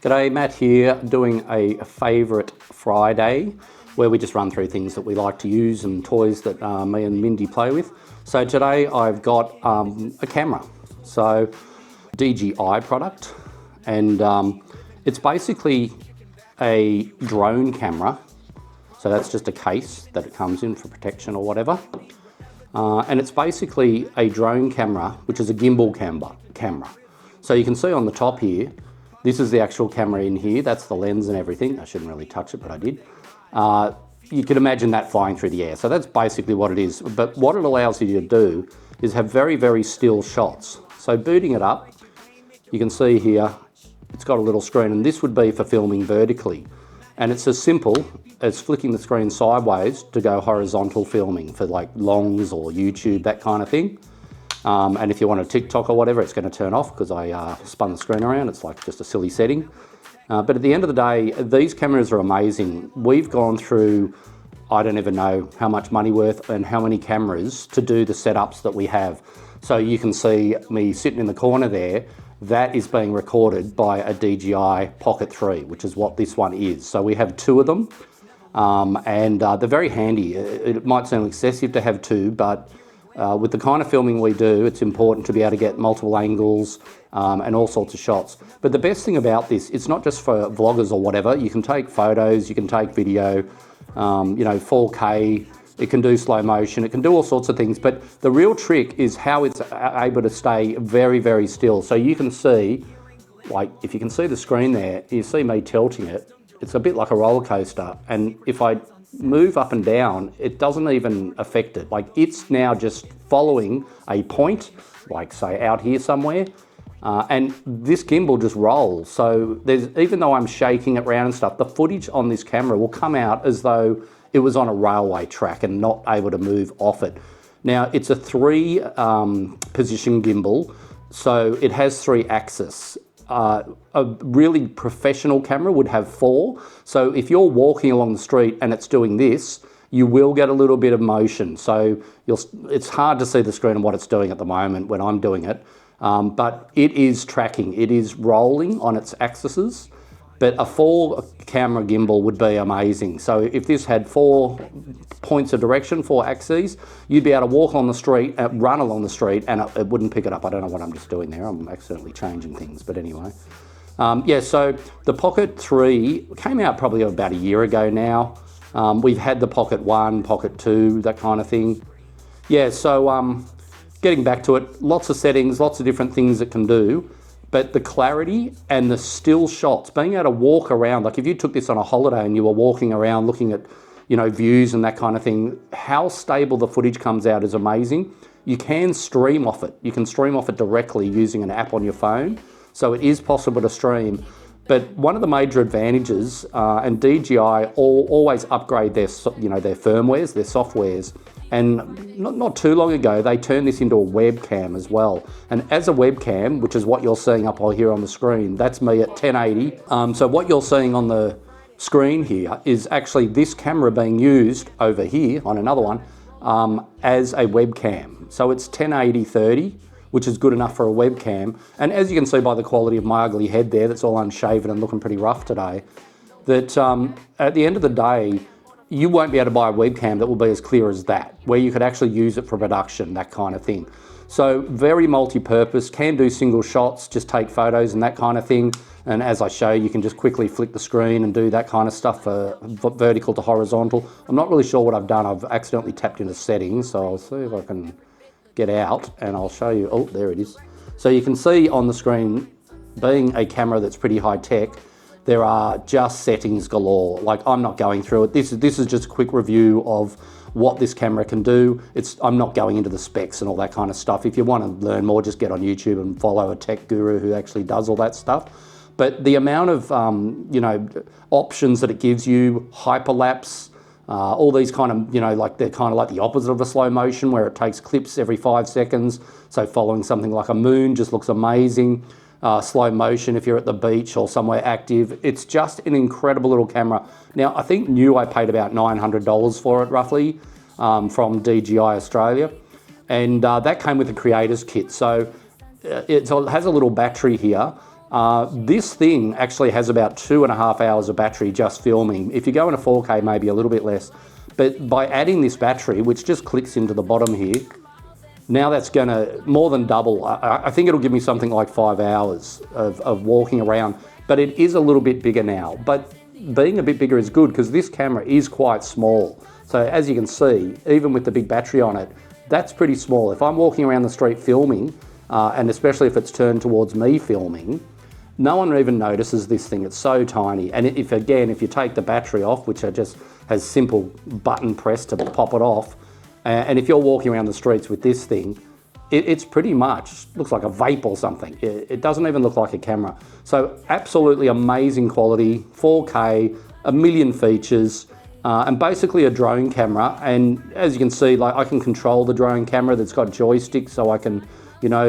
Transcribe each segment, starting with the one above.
G'day, Matt here, doing a favourite Friday where we just run through things that we like to use and toys that me and Mindy play with. So today I've got a camera, so DJI product, and it's basically a drone camera. So that's just a case that it comes in for protection or whatever. And it's basically a drone camera, which is a gimbal camera. So you can see on the top here, this is the actual camera in here. That's the lens and everything. I shouldn't really touch it, but I did. You could imagine that flying through the air. So that's basically what it is. But what it allows you to do is have very, very still shots. So booting it up, you can see here, it's got a little screen, and this would be for filming vertically. And it's as simple as flicking the screen sideways to go horizontal filming for like longs or YouTube, that kind of thing. And if you want a TikTok or whatever, it's going to turn off because I spun the screen around. It's like just a silly setting. But at the end of the day, these cameras are amazing. We've gone through, I don't even know how much money worth and how many cameras to do the setups that we have. So you can see me sitting in the corner there. That is being recorded by a DJI Pocket 3, which is what this one is. So we have two of them, and they're very handy. It might sound excessive to have two, but with the kind of filming we do, it's important to be able to get multiple angles and all sorts of shots. But the best thing about this, it's not just for vloggers or whatever. You can take photos, you can take video, 4K, it can do slow motion, it can do all sorts of things. But the real trick is how it's able to stay very, very still. So you can see, like if you can see the screen there, you see me tilting it. It's a bit like a roller coaster. And if I move up and down, it doesn't even affect it. Like it's now just following a point, like say out here somewhere, and this gimbal just rolls. So even though I'm shaking it around and stuff, the footage on this camera will come out as though it was on a railway track and not able to move off it. Now it's a 3 position gimbal, so it has 3 axes. A really professional camera would have 4. So if you're walking along the street and it's doing this, you will get a little bit of motion. So it's hard to see the screen and what it's doing at the moment when I'm doing it. But it is tracking, it is rolling on its axes. But a 4 camera gimbal would be amazing. So if this had 4 points of direction, 4 axes, you'd be able to walk on the street, run along the street, and it wouldn't pick it up. I don't know what I'm just doing there. I'm accidentally changing things, but anyway. Yeah, so the Pocket 3 came out probably about a year ago now. We've had the Pocket 1, Pocket 2, that kind of thing. Yeah, so getting back to it, lots of settings, lots of different things it can do. But the clarity and the still shots, being able to walk around, like if you took this on a holiday and you were walking around looking at, views and that kind of thing, how stable the footage comes out is amazing. You can stream off it. You can stream off it directly using an app on your phone. So it is possible to stream. But one of the major advantages, and DJI always upgrade their firmwares, their softwares. And not too long ago, they turned this into a webcam as well. And as a webcam, which is what you're seeing up here on the screen, that's me at 1080. So what you're seeing on the screen here is actually this camera being used over here on another one as a webcam. So it's 1080/30, which is good enough for a webcam. And as you can see by the quality of my ugly head there, that's all unshaven and looking pretty rough today, that at the end of the day, you won't be able to buy a webcam that will be as clear as that, where you could actually use it for production, that kind of thing. So very multi-purpose, can do single shots, just take photos and that kind of thing. And as I show, you can just quickly flick the screen and do that kind of stuff for vertical to horizontal. I'm not really sure what I've done. I've accidentally tapped into settings, so I'll see if I can get out and I'll show you. Oh, there it is. So you can see on the screen, being a camera that's pretty high tech, there are just settings galore. Like I'm not going through it. This is just a quick review of what this camera can do. I'm not going into the specs and all that kind of stuff. If you want to learn more, just get on YouTube and follow a tech guru who actually does all that stuff. But the amount of options that it gives you, hyperlapse, all these kind of, they're kind of like the opposite of a slow motion where it takes clips every 5 seconds. So following something like a moon just looks amazing. Slow motion if you're at the beach or somewhere active. It's just an incredible little camera. Now, I think I paid about $900 for it roughly from DJI Australia. And that came with a creator's kit. So it has a little battery here This thing actually has about 2.5 hours of battery just filming. If you go into 4K, maybe a little bit less. But by adding this battery, which just clicks into the bottom here, now that's going to more than double. I think it'll give me something like 5 hours of walking around. But it is a little bit bigger now. But being a bit bigger is good because this camera is quite small. So as you can see, even with the big battery on it, that's pretty small. If I'm walking around the street filming, and especially if it's turned towards me filming, no one even notices this thing. It's so tiny. And if you take the battery off, which just has simple button press to pop it off, and if you're walking around the streets with this thing, it's pretty much, looks like a vape or something. It doesn't even look like a camera. So absolutely amazing quality, 4K, a million features, and basically a drone camera. And as you can see, like I can control the drone camera that's got joysticks, so I can,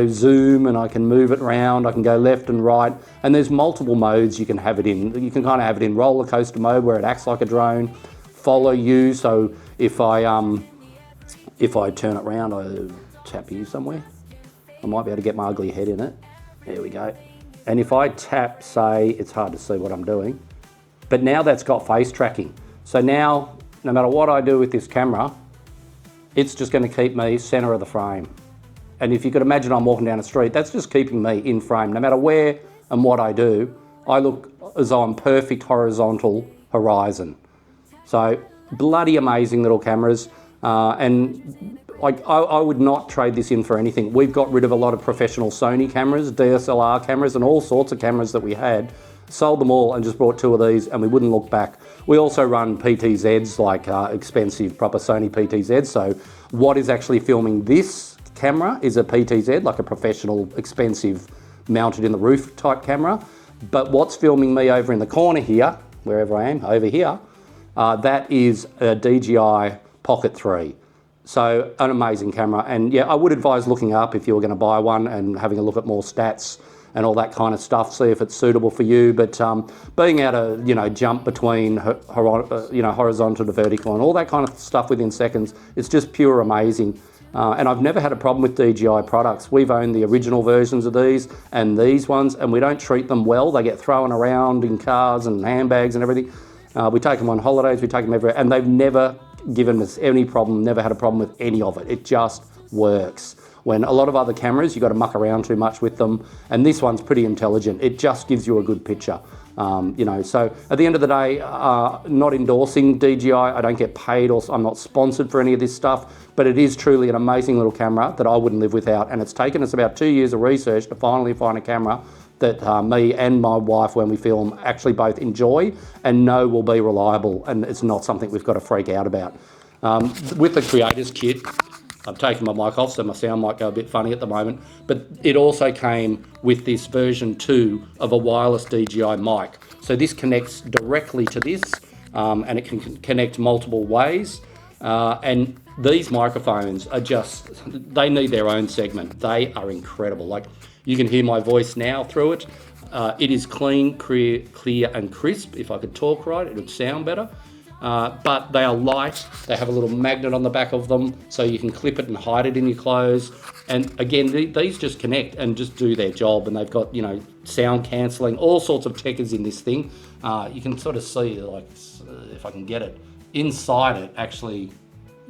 zoom and I can move it around. I can go left and right, and there's multiple modes you can have it in. You can kind of have it in roller coaster mode where it acts like a drone, follow you. So if I turn it around, I tap you somewhere. I might be able to get my ugly head in it. There we go. And if I tap, say, it's hard to see what I'm doing, but now that's got face tracking. So now, no matter what I do with this camera, it's just going to keep me center of the frame. And if you could imagine I'm walking down the street, that's just keeping me in frame. No matter where and what I do, I look as though I'm perfect horizontal horizon. So bloody amazing little cameras. And I would not trade this in for anything. We've got rid of a lot of professional Sony cameras, DSLR cameras, and all sorts of cameras that we had. Sold them all and just bought 2 of these, and we wouldn't look back. We also run PTZs, like expensive proper Sony PTZs. So what is actually filming this camera is a PTZ, like a professional, expensive, mounted in the roof type camera. But what's filming me over in the corner here, wherever I am, over here, that is a DJI Pocket 3. So an amazing camera. And yeah, I would advise looking up if you were going to buy one and having a look at more stats and all that kind of stuff, see if it's suitable for you. But being able to, jump between, horizontal to vertical and all that kind of stuff within seconds, it's just pure amazing. And I've never had a problem with DJI products. We've owned the original versions of these and these ones, and we don't treat them well. They get thrown around in cars and handbags and everything. We take them on holidays, we take them everywhere, and they've never given us any problem, never had a problem with any of it. It just works. When a lot of other cameras, you've got to muck around too much with them, and this one's pretty intelligent. It just gives you a good picture. So at the end of the day, not endorsing DJI. I don't get paid, or I'm not sponsored for any of this stuff, but it is truly an amazing little camera that I wouldn't live without. And it's taken us about 2 years of research to finally find a camera that me and my wife, when we film, actually both enjoy and know will be reliable, and it's not something we've got to freak out about. With the Creators Kit, I've taken my mic off, so my sound might go a bit funny at the moment, but it also came with this version 2 of a wireless DJI mic. So this connects directly to this, and it can connect multiple ways. And these microphones are they need their own segment. They are incredible. Like, you can hear my voice now through it. It is clean, clear and crisp. If I could talk right, it would sound better. But they are light. They have a little magnet on the back of them, so you can clip it and hide it in your clothes. And again, these just connect and just do their job. And they've got, sound cancelling, all sorts of tech is in this thing. You can sort of see, like, if I can get it, inside it actually,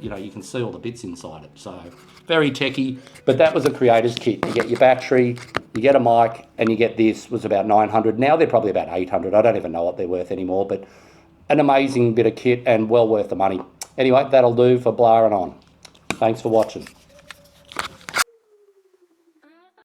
you can see all the bits inside it. So very techy, but that was a Creators Kit. You get your battery, you get a mic, and you get this. Was about 900. Now they're probably about 800. I don't even know what they're worth anymore, but an amazing bit of kit and well worth the money. Anyway, that'll do for blaring on. Thanks for watching.